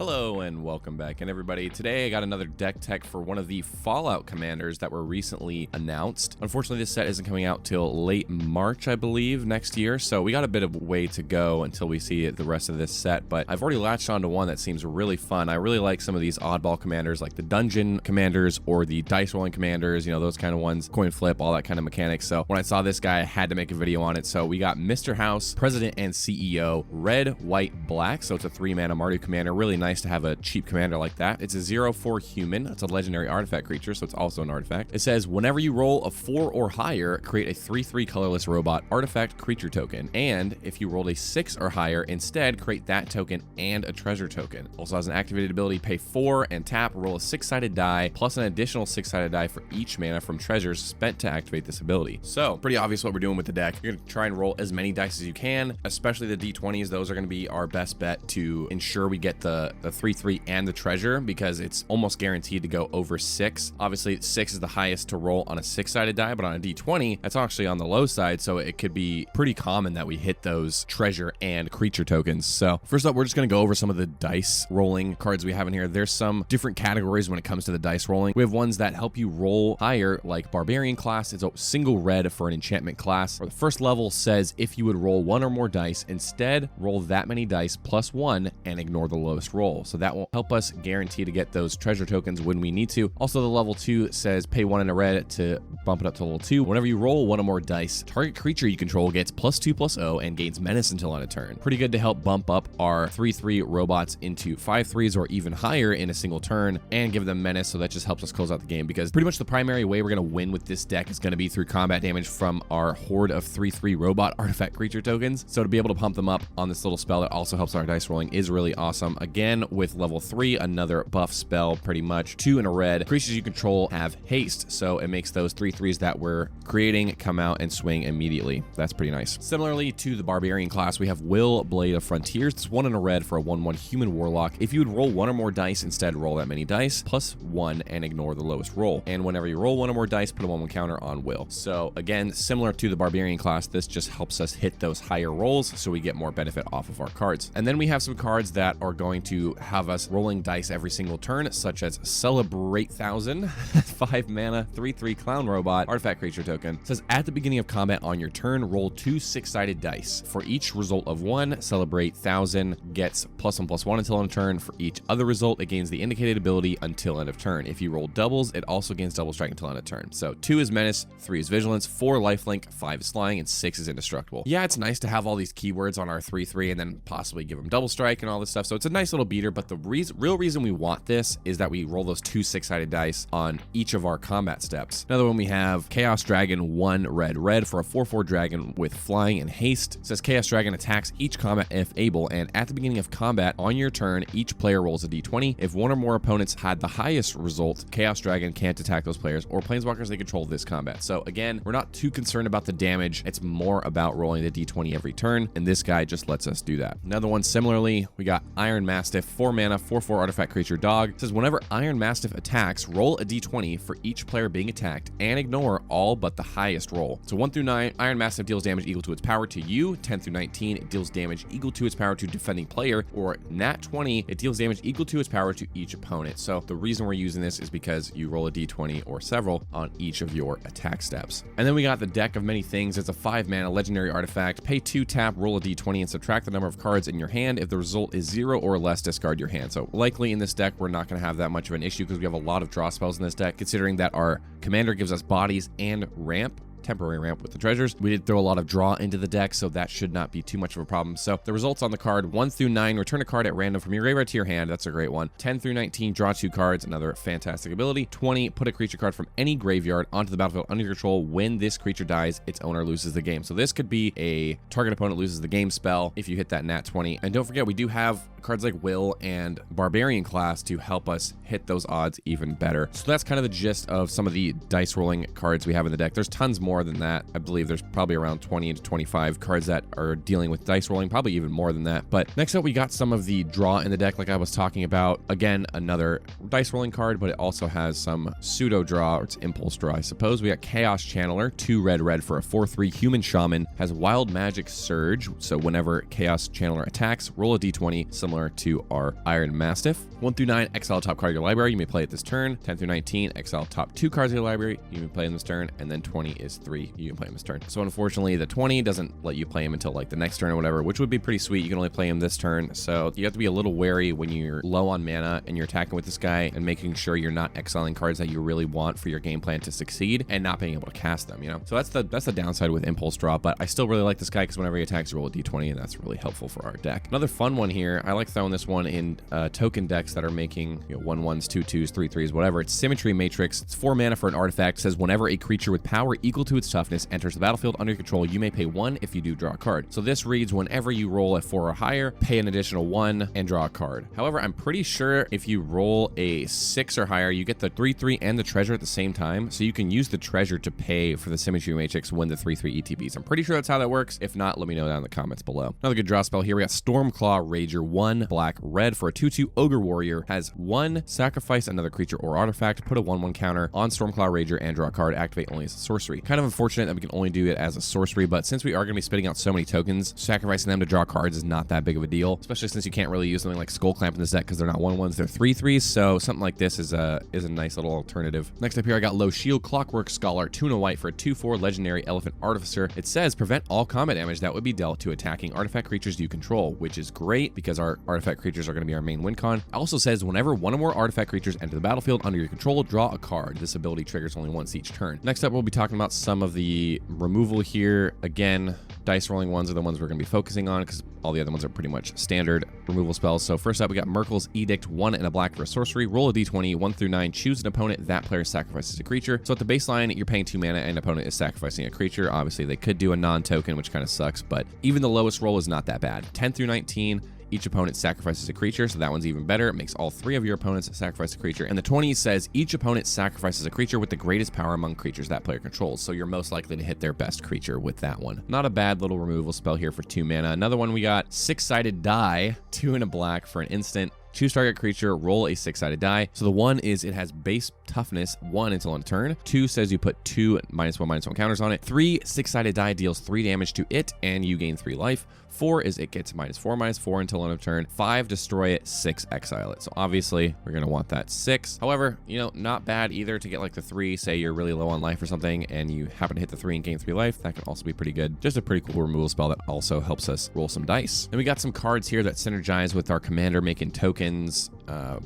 Hello and welcome back, and everybody. Today I got another deck tech for one of the Fallout commanders that were recently announced. Unfortunately, this set isn't coming out till late March, I believe, next year, so we got a bit of a way to go until we see the rest of this set, but I've already latched onto one that seems really fun. I really like some of these oddball commanders, like the dungeon commanders or the dice rolling commanders, you know, those kind of ones, coin flip, all that kind of mechanics. So when I saw this guy, I had to make a video on it. So we got Mr. House, President and CEO, red, white, black, so it's a 3-mana Mardu commander. Really nice to have a cheap commander like that. It's a 0/4 human. It's a legendary artifact creature, so it's also an artifact. It says whenever you roll a 4 or higher, create a 3/3 colorless robot artifact creature token, and if you rolled a 6 or higher, instead create that token and a treasure token. Also has an activated ability, pay 4 and tap, roll a 6-sided die plus an additional 6-sided die for each mana from treasures spent to activate this ability. So pretty obvious what we're doing with the deck. You're going to try and roll as many dice as you can, especially the D20s. Those are going to be our best bet to ensure we get the 3/3 and the treasure, because it's almost guaranteed to go over 6. Obviously 6 is the highest to roll on a 6-sided die, but on a D20 that's actually on the low side, so it could be pretty common that we hit those treasure and creature tokens. So first up, we're just going to go over some of the dice rolling cards we have in here. There's some different categories when it comes to the dice rolling. We have ones that help you roll higher, like Barbarian class. It's a single red for an enchantment class. Or the first level says if you would roll 1 or more dice, instead roll that many dice plus 1 and ignore the lowest roll. So that will help us guarantee to get those treasure tokens when we need to. Also, the level 2 says pay 1 in a red to bump it up to level 2. Whenever you roll 1 or more dice, target creature you control gets +2/+0 and gains menace until end of turn. Pretty good to help bump up our 3/3 robots into 5/3s or even higher in a single turn and give them menace, so that just helps us close out the game, because pretty much the primary way we're going to win with this deck is going to be through combat damage from our horde of 3/3 robot artifact creature tokens. So to be able to pump them up on this little spell that also helps our dice rolling is really awesome. Again, with level 3, another buff spell, pretty much 2 in a red. Creatures you control have haste, so it makes those 3/3s that we're creating come out and swing immediately. That's pretty nice. Similarly to the Barbarian class, we have Will, Blade of Frontiers. It's 1 in a red for a 1/1 human warlock. If you would roll 1 or more dice, instead roll that many dice plus 1 and ignore the lowest roll. And whenever you roll 1 or more dice, put a 1/1 counter on Will. So again, similar to the Barbarian class, this just helps us hit those higher rolls so we get more benefit off of our cards. And then we have some cards that are going to have us rolling dice every single turn, such as Celebrate 1000, 5 mana, 3/3 clown robot, artifact creature token. It says at the beginning of combat on your turn, roll 2 6-sided dice. For each result of 1, Celebrate 1000 gets +1/+1 until end of turn. For each other result, it gains the indicated ability until end of turn. If you roll doubles, it also gains double strike until end of turn. So 2 is menace, 3 is vigilance, 4 lifelink, 5 is flying, and 6 is indestructible. Yeah, it's nice to have all these keywords on our 3/3 and then possibly give them double strike and all this stuff. So it's a nice little beater, but the real reason we want this is that we roll those 2 6-sided dice on each of our combat steps. Another one we have Chaos Dragon, 1 red for a 4/4 dragon with flying and haste. It says Chaos Dragon attacks each combat if able, and at the beginning of combat on your turn, each player rolls a d20. If 1 or more opponents had the highest result, Chaos Dragon can't attack those players or planeswalkers they control this combat. So again, we're not too concerned about the damage. It's more about rolling the d20 every turn, and this guy just lets us do that. Another one similarly, we got Iron Mastiff, 4 mana, 4/4 artifact creature dog. It says whenever Iron Mastiff attacks, roll a d20 for each player being attacked and ignore all but the highest roll. So 1 through 9, Iron Mastiff deals damage equal to its power to you. 10 through 19, it deals damage equal to its power to defending player, or nat 20, it deals damage equal to its power to each opponent. So the reason we're using this is because you roll a d20 or several on each of your attack steps. And then we got the Deck of Many Things. It's a 5 mana legendary artifact. Pay 2, tap, roll a d20 and subtract the number of cards in your hand. If the result is 0 or less, discard your hand. So likely in this deck, we're not going to have that much of an issue because we have a lot of draw spells in this deck, considering that our commander gives us bodies and ramp, temporary ramp with the treasures. We did throw a lot of draw into the deck, so that should not be too much of a problem. So the results on the card: 1 through 9, return a card at random from your graveyard to your hand. That's a great one. 10 through 19, draw 2 cards, another fantastic ability. 20, put a creature card from any graveyard onto the battlefield under your control. When this creature dies, its owner loses the game. So this could be a target opponent loses the game spell if you hit that nat 20. And don't forget, we do have cards like Will and Barbarian class to help us hit those odds even better. So that's kind of the gist of some of the dice rolling cards we have in the deck. There's tons more more than that. I believe there's probably around 20 to 25 cards that are dealing with dice rolling, probably even more than that. But next up, we got some of the draw in the deck like I was talking about. Again, another dice rolling card, but it also has some pseudo draw, or it's impulse draw, I suppose. We got Chaos Channeler, 2 red for a 4/3 human shaman, has Wild Magic Surge, so whenever Chaos Channeler attacks, roll a d20 similar to our Iron Mastiff. 1 through 9, exile top card of your library, you may play it this turn. 10 through 19, exile top 2 cards of your library, you may play in this turn. And then 20 is 3, you can play him this turn. So unfortunately, the 20 doesn't let you play him until like the next turn or whatever, which would be pretty sweet. You can only play him this turn, so you have to be a little wary when you're low on mana and you're attacking with this guy and making sure you're not exiling cards that you really want for your game plan to succeed and not being able to cast them, you know? So that's the downside with impulse draw, but I still really like this guy because whenever he attacks, you roll a d20, and that's really helpful for our deck. Another fun one here, I like throwing this one in token decks that are making 1/1s, 2/2s, 3/3s, whatever. It's Symmetry Matrix. It's 4 mana for an artifact. It says whenever a creature with power equal to its toughness enters the battlefield under your control, you may pay 1 if you do draw a card. So this reads whenever you roll a 4 or higher, pay an additional 1 and draw a card. However, I'm pretty sure if you roll a 6 or higher, you get the 3/3 and the treasure at the same time. So you can use the treasure to pay for the Symmetry Matrix when the 3/3 ETBs. I'm pretty sure that's how that works. If not, let me know down in the comments below. Another good draw spell here. We got Stormclaw Rager, 1 black-red for a 2/2 Ogre Warrior. Has 1 sacrifice another creature or artifact, put a 1/1 counter on Stormclaw Rager and draw a card, activate only as a sorcery. Kind of unfortunate that we can only do it as a sorcery, but since we are going to be spitting out so many tokens, sacrificing them to draw cards is not that big of a deal, especially since you can't really use something like Skull Clamp in this deck because they're not 1/1s, they're 3/3s, so something like this is a nice little alternative. Next up here, I got Low Shield, Clockwork Scholar, 2 and a white for a 2/4 legendary Elephant Artificer. It says prevent all combat damage that would be dealt to attacking artifact creatures you control, which is great because our artifact creatures are going to be our main win con. It also says whenever 1 or more artifact creatures enter the battlefield under your control, draw a card. This ability triggers only once each turn. Next up, we'll be talking about some of the removal here. Again, dice rolling ones are the ones we're going to be focusing on because all the other ones are pretty much standard removal spells. So first up, we got Merkel's Edict, 1 and a black for a sorcery. Roll a d20, 1 through 9, choose an opponent. That player sacrifices a creature. So at the baseline, you're paying 2 mana and an opponent is sacrificing a creature. Obviously, they could do a non-token, which kind of sucks, but even the lowest roll is not that bad. 10 through 19, each opponent sacrifices a creature, so that one's even better. It makes all 3 of your opponents sacrifice a creature. And the 20 says each opponent sacrifices a creature with the greatest power among creatures that player controls, so you're most likely to hit their best creature with that one. Not a bad little removal spell here for 2 mana. Another one we got, Six-Sided Die, 2 and a black for an instant. Choose target creature, roll a 6-sided die. So the 1 is it has base toughness 1 until end of turn. 2 says you put 2 -1/-1 counters on it. 3, 6-sided die deals 3 damage to it and you gain 3 life. 4 is it gets -4/-4 until end of turn. 5, destroy it. 6, exile it. So obviously we're going to want that 6. However, not bad either to get like the 3. Say you're really low on life or something and you happen to hit the 3 and gain 3 life. That can also be pretty good. Just a pretty cool removal spell that also helps us roll some dice. And we got some cards here that synergize with our commander making tokens,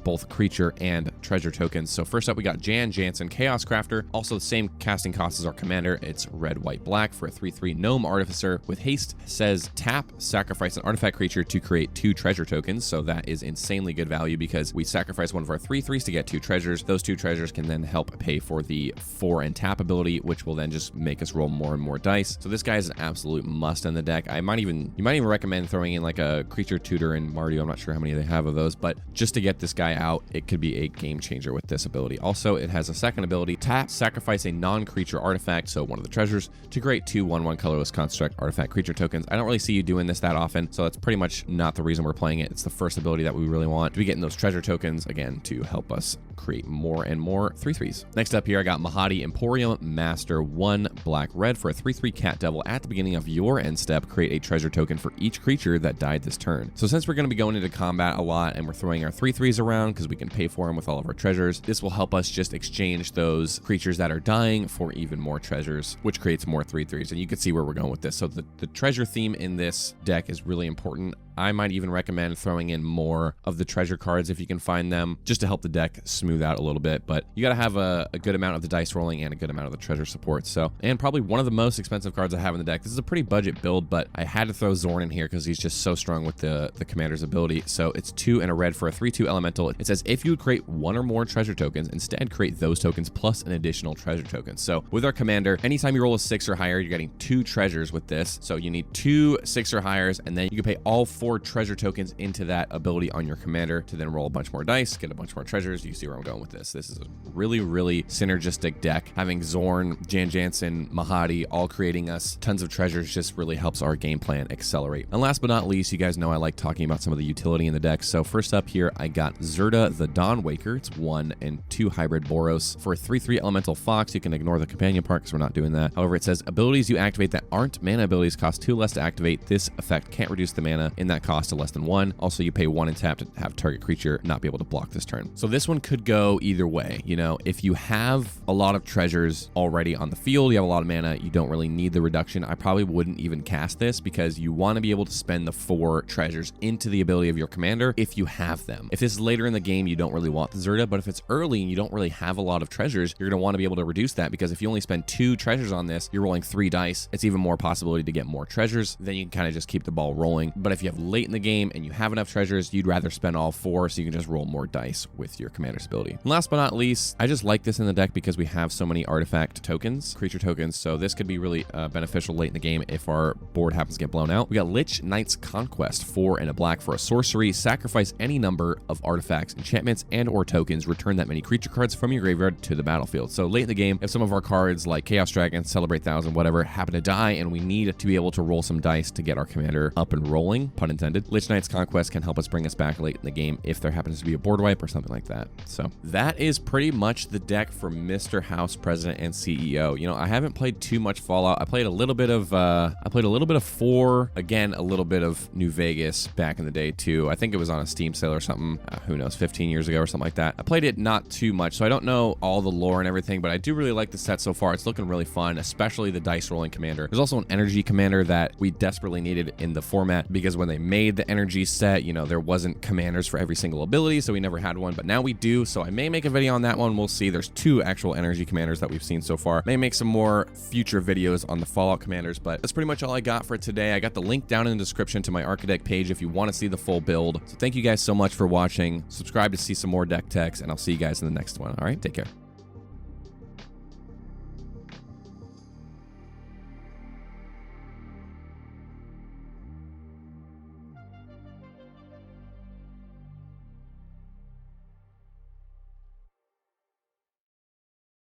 both creature and treasure tokens. So first up, we got Jan Jansen, Chaos Crafter. Also the same casting cost as our commander. It's red, white, black for a 3/3 Gnome Artificer. With haste, says tap, sacrifice an artifact creature to create 2 treasure tokens. So that is insanely good value because we sacrifice one of our 3/3s to get 2 treasures. Those 2 treasures can then help pay for the 4 and tap ability, which will then just make us roll more and more dice. So this guy is an absolute must in the deck. You might even recommend throwing in like a creature tutor in Mardu. I'm not sure how many they have of those, but just to get this guy out, it could be a game changer with this ability. Also, it has a second ability, tap, sacrifice a non-creature artifact, so one of the treasures, to create 2 1/1 colorless construct artifact creature tokens. I don't really see you doing this that often, so that's pretty much not the reason we're playing it. It's the first ability that we really want to be getting those treasure tokens, again, to help us create more and more 3/3s. Next up here, I got Mahadi Emporium Master, 1 black-red for a 3/3 Cat Devil. At the beginning of your end step, create a treasure token for each creature that died this turn. So since we're going to be going into combat a lot and we're throwing our 3/3s around because we can pay for them with all of our treasures, this will help us just exchange those creatures that are dying for even more treasures, which creates more 3/3s. And you can see where we're going with this. So the treasure theme in this deck is really important. I might even recommend throwing in more of the treasure cards if you can find them, just to help the deck smooth out a little bit. But you got to have a good amount of the dice rolling and a good amount of the treasure support. So, and probably one of the most expensive cards I have in the deck. This is a pretty budget build, but I had to throw Zorn in here because he's just so strong with the commander's ability. So it's 2 and a red for a 3/2 elemental. It says if you would create 1 or more treasure tokens, instead create those tokens plus an additional treasure token. So with our commander, anytime you roll a 6 or higher, you're getting 2 treasures with this. So you need 2 6 or highers, and then you can pay all 4 4 treasure tokens into that ability on your commander to then roll a bunch more dice, get a bunch more treasures. You see where I'm going with this. This is a really, really synergistic deck. Having Zorn, Jan Jansen, Mahadi all creating us tons of treasures just really helps our game plan accelerate. And last but not least, you guys know I like talking about some of the utility in the deck. So first up here, I got Zerda the Dawnwaker. It's 1 and 2 hybrid Boros. For a 3/3 elemental fox, you can ignore the companion part because we're not doing that. However, it says abilities you activate that aren't mana abilities cost 2 less to activate. This effect can't reduce the mana in that cost to less than 1. Also, you pay 1 and tap to have target creature not be able to block this turn. So this one could go either way. You know, if you have a lot of treasures already on the field, you have a lot of mana, you don't really need the reduction, I probably wouldn't even cast this because you want to be able to spend the 4 treasures into the ability of your commander if you have them. If this is later in the game, you don't really want the Zerda, but if it's early and you don't really have a lot of treasures, you're going to want to be able to reduce that, because if you only spend 2 treasures on this, you're rolling 3 dice. It's even more possibility to get more treasures. Then you can kind of just keep the ball rolling. But if you have late in the game and you have enough treasures, you'd rather spend all 4 so you can just roll more dice with your commander's ability. And last but not least, I just like this in the deck because we have so many artifact tokens, creature tokens, so this could be really beneficial late in the game if our board happens to get blown out. We got lich-knight's Conquest, 4 and a black for a sorcery. Sacrifice any number of artifacts, enchantments, and or tokens. Return that many creature cards from your graveyard to the battlefield. So late in the game, if some of our cards like Chaos Dragon, Celebrate 1000, whatever, happen to die and we need to be able to roll some dice to get our commander up and rolling, pun intended, Lich-knight's Conquest can help us bring us back late in the game if there happens to be a board wipe or something like that. So that is pretty much the deck for Mr. House President and CEO. You know, I haven't played too much Fallout. I played a little bit of 4, again, a little bit of New Vegas back in the day too. I think it was on a Steam sale or something, who knows, 15 years ago or something like that. I played it not too much, so I don't know all the lore and everything, but I do really like the set so far. It's looking really fun, especially the dice rolling commander. There's also an energy commander that we desperately needed in the format because when they made the energy set, you know, there wasn't commanders for every single ability, so we never had one, but now we do, so I may make a video on that one. We'll see. There's 2 actual energy commanders that we've seen so far. May make some more future videos on the Fallout commanders, but that's pretty much all I got for today. I got the link down in the description to my Architect page if you want to see the full build. So thank you guys so much for watching. Subscribe to see some more deck techs, and I'll see you guys in the next one. All right, take care.